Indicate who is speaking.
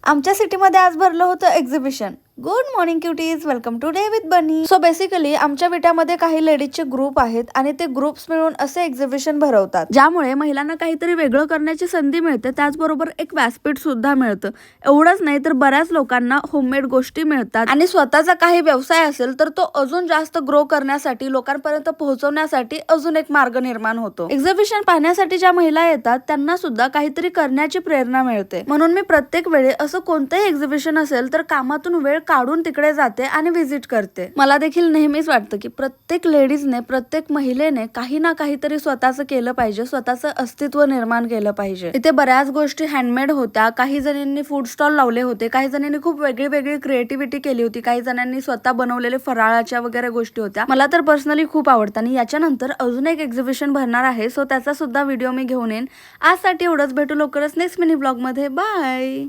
Speaker 1: आमच्या सिटीमध्ये आज भरलं होतं exhibition. Good morning cuties, welcome to day with Bunny. So basically आमच्या विट्यामध्ये काही लेडीजचे ग्रुप आहेत आणि ते ग्रुप्स मिळून असे एक्झिबिशन भरवतात, ज्यामुळे महिलांना काहीतरी वेगळं करण्याची संधी मिळते. त्याचबरोबर एक व्यासपीठ सुद्धा मिळतं. एवढंच नाही तर बऱ्याच लोकांना होममेड गोष्टी मिळतात आणि स्वतःचा काही व्यवसाय असेल तर तो अजून जास्त ग्रो करण्यासाठी, लोकांपर्यंत पोहोचवण्यासाठी अजून एक मार्ग निर्माण होतो. एक्झिबिशन पाहण्यासाठी ज्या महिला येतात त्यांना सुद्धा काहीतरी करण्याची प्रेरणा मिळते. म्हणून मी प्रत्येक वेळी असं कोणतंही एक्झिबिशन असेल तर कामातून वेळ काढून तिकडे जाते आणि व्हिजिट करते. मला देखील नेहमीच वाटतं की प्रत्येक लेडीजने, प्रत्येक महिलेने काही ना काहीतरी स्वतःचं केलं पाहिजे, स्वतःचं अस्तित्व निर्माण केलं पाहिजे. इथे बऱ्याच गोष्टी हँडमेड होत्या. काही जणांनी फूड स्टॉल लावले होते, काही जणांनी खूप वेगळी वेगळी क्रिएटिव्हिटी केली होती, काही जणांनी स्वतः बनवलेले फराळाच्या वगैरे गोष्टी होत्या. मला तर पर्सनली खूप आवडतं आणि याच्यानंतर अजून एक एक्झिबिशन भरणार आहे. सो त्याचा सुद्धा व्हिडिओ मी घेऊन येईन. आजसाठी एवढंच. भेटू लवकरच नेक्स्ट मिनी ब्लॉग मध्ये. बाय.